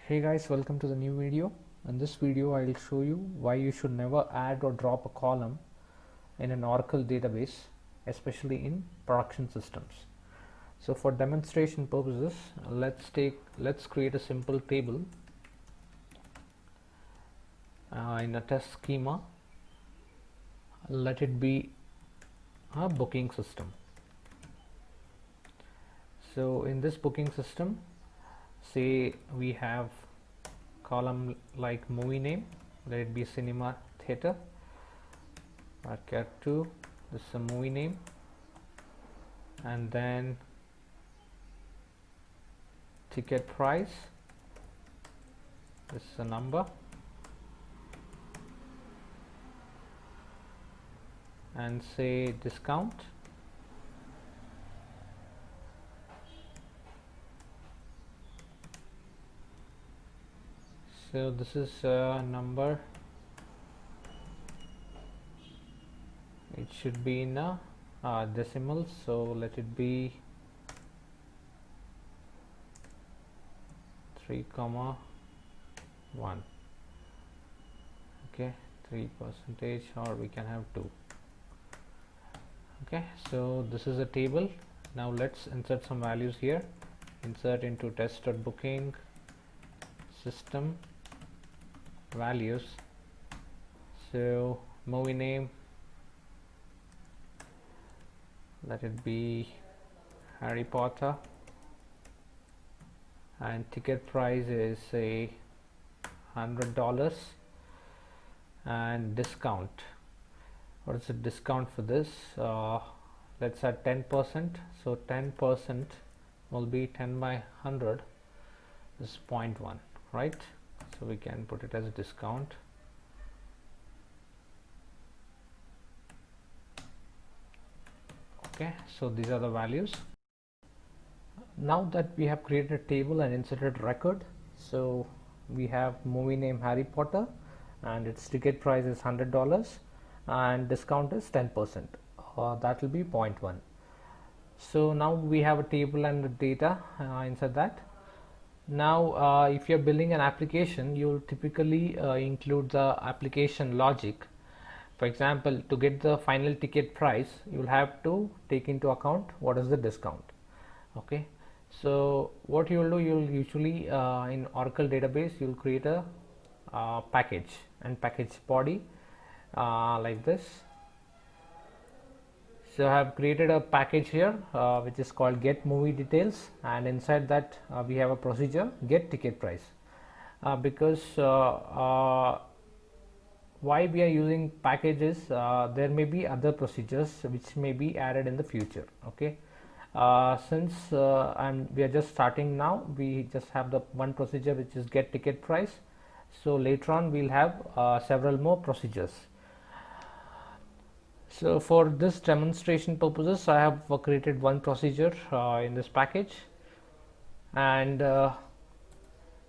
Hey guys, welcome to the new video. In this video I'll show you why you should never add or drop a column in an Oracle database, especially in production systems. So for demonstration purposes, let's create a simple table in a test schema. Let it be a booking system. So in this booking system, say we have column like movie name, let it be cinema theater, cat 2, this is a movie name, and then ticket price, this is a number, and say discount, so this is a number, it should be in a decimal, so let it be 3,1. Okay, 3%, or we can have 2. Okay, so this is a table. Now let's insert some values here. Insert into test.booking system values. So movie name, let it be Harry Potter, and ticket price is say $100, and discount, what is the discount for this? Let's add 10%, so 10% will be 10 by 100, this is 0.1, right? So we can put it as a discount. Okay, so these are the values. Now that we have created a table and inserted record, so we have movie name Harry Potter and its ticket price is $100 and discount is 10%, that will be 0.1. so now we have a table and the data inside that. Now if you're building an application, you'll typically include the application logic. For example, to get the final ticket price, you'll have to take into account what is the discount. Okay, so what you will do, you'll usually in Oracle database, you'll create a package and package body like this. So I have created a package here which is called get movie details, and inside that we have a procedure get ticket price, because why we are using packages, there may be other procedures which may be added in the future. Okay, since we are just starting now, we just have the one procedure which is get ticket price. So later on we'll have several more procedures. So for this demonstration purposes, I have created one procedure in this package, and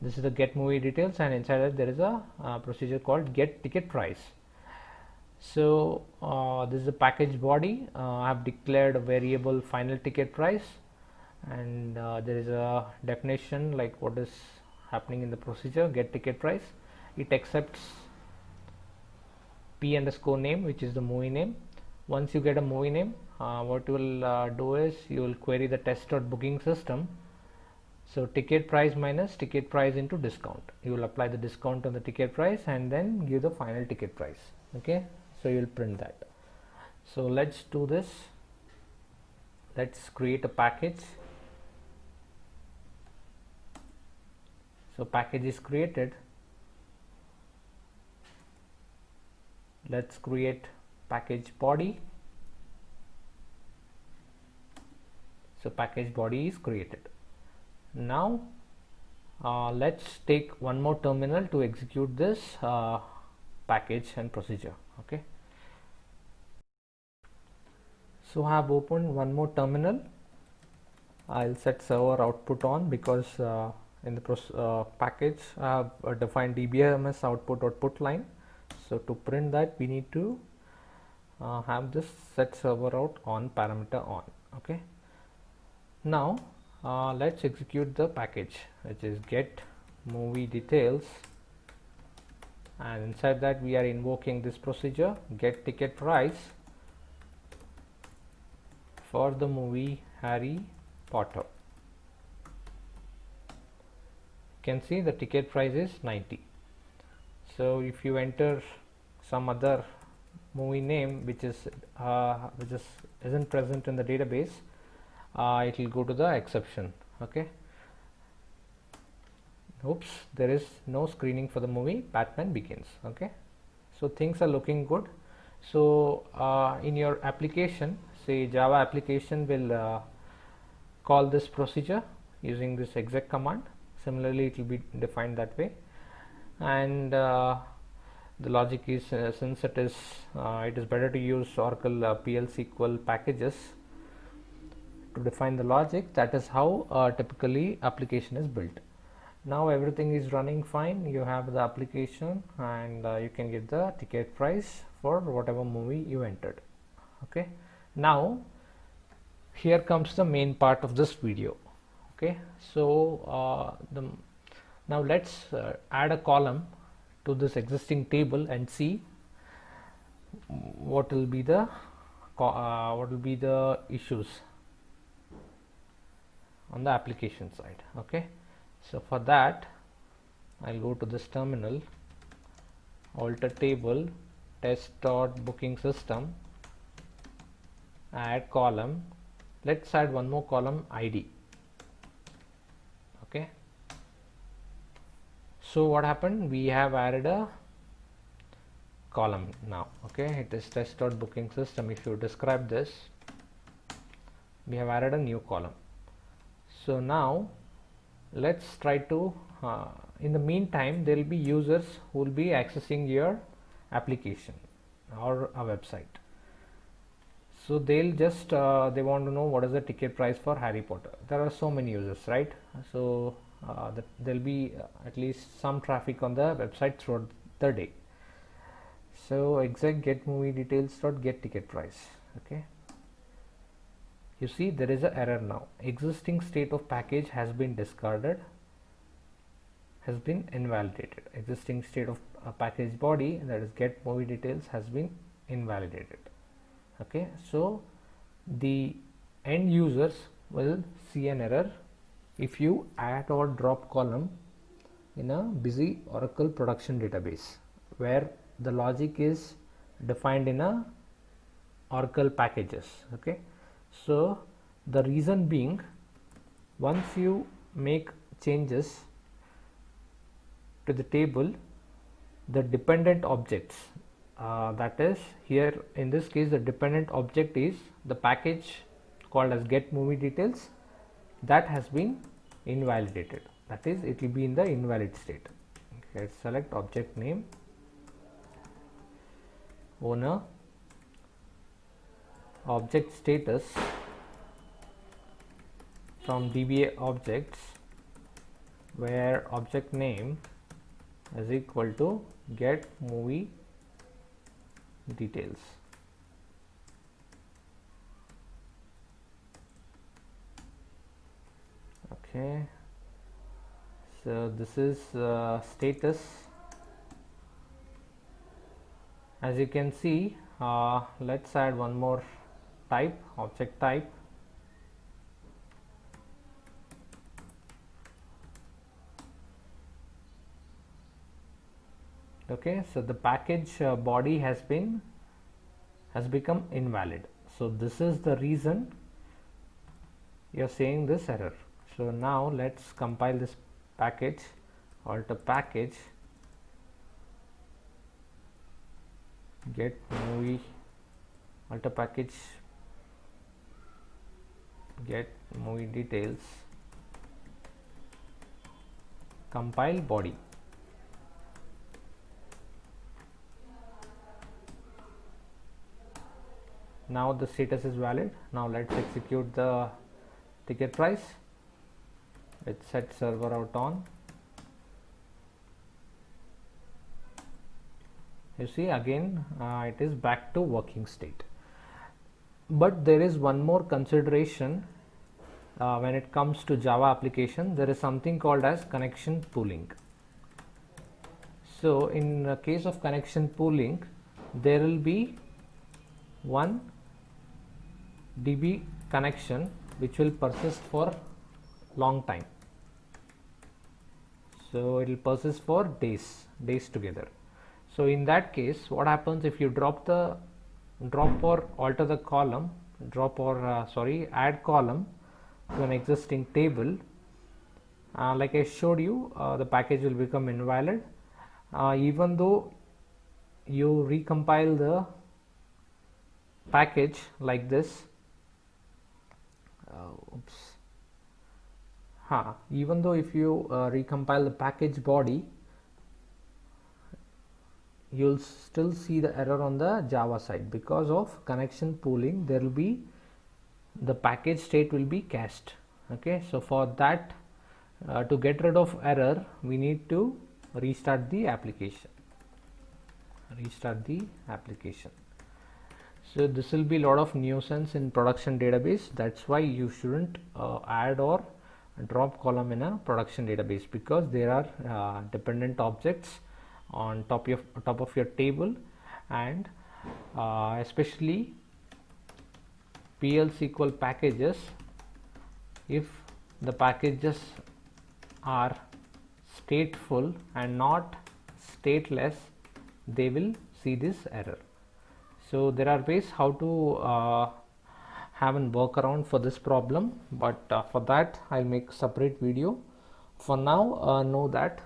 this is the get movie details, and inside it there is a procedure called get ticket price. So this is the package body. I have declared a variable final ticket price, and there is a definition like what is happening in the procedure get ticket price. It accepts p underscore name, which is the movie name. Once you get a movie name, what you will do is you will query the test.booking system. So ticket price minus ticket price into discount. You will apply the discount on the ticket price and then give the final ticket price. Okay, so you will print that. So let's do this. Let's create a package. So package is created. Let's create package body. So package body is created. Now let's take one more terminal to execute this package and procedure. Okay, so I have opened one more terminal. I'll set server output on because in the package I have defined DBMS output line. So to print that, we need to have this set server out on parameter on. Okay, now let's execute the package, which is get movie details, and inside that we are invoking this procedure get ticket price for the movie Harry Potter. You can see the ticket price is 90. So if you enter some other movie name which isn't present in the database, it will go to the exception. Okay. Oops, there is no screening for the movie Batman Begins. Okay, so things are looking good. So in your application, say Java application will call this procedure using this exec command. Similarly, it will be defined that way, and the logic is since it is better to use Oracle PL SQL packages to define the logic. That is how typically application is built. Now everything is running fine. You have the application, and you can get the ticket price for whatever movie you entered. Okay, now here comes the main part of this video. Okay, so now let's add a column to this existing table and see what will be the issues on the application side. Okay, so for that I'll go to this terminal, alter table test.booking system, add column. Let's add one more column, ID. Okay, so what happened, we have added a column now. Okay, it is test.booking system. If you describe this, we have added a new column. So now let's try to in the meantime there will be users who will be accessing your application or a website. So they'll just they want to know what is the ticket price for Harry Potter. There are so many users, right? So there'll be at least some traffic on the website throughout the day. So exec get movie details dot get ticket price. Okay, you see there is an error now. Existing state of package has been discarded, has been invalidated. Existing state of package body, that is get movie details, has been invalidated. Okay, so the end users will see an error if you add or drop column in a busy Oracle production database where the logic is defined in a Oracle packages. Okay, so the reason being, once you make changes to the table, the dependent objects, that is here in this case the dependent object is the package called as get movie details, that has been invalidated. That is, it will be in the invalid state. Okay, select object name, owner, object status from DBA objects, where object name is equal to get movie details. Okay, so this is status. As you can see, let's add one more type, object type. Okay, so the package body has become invalid. So this is the reason you're seeing this error. So now let's compile this package, alter package, get movie, alter package, get movie details, compile body. Now the status is valid. Now let's execute the ticket price. Let's set server out on. You see again it is back to working state. But there is one more consideration when it comes to Java application, there is something called as connection pooling. So in the case of connection pooling, there will be one DB connection which will persist for long time. So it will persist for days together. So in that case, what happens if you drop or alter the column, add column to an existing table, like I showed you, the package will become invalid, even though you recompile the package like this. Even though if you recompile the package body, you'll still see the error on the Java side. Because of connection pooling, there will be the package state will be cached. Okay, so for that, to get rid of error, we need to restart the application. So this will be a lot of nuisance in production database. That's why you shouldn't add or drop column in a production database, because there are dependent objects on top of your table, and especially PL SQL packages, if the packages are stateful and not stateless, they will see this error. So there are ways how to have a workaround for this problem, but for that I'll make a separate video. For now, know that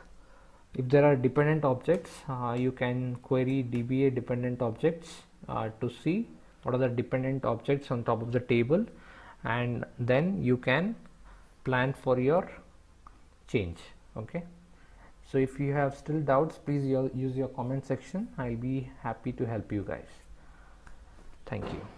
if there are dependent objects, you can query DBA dependent objects to see what are the dependent objects on top of the table, and then you can plan for your change. Okay, so if you have still doubts, please use your comment section. I'll be happy to help you guys. Thank you.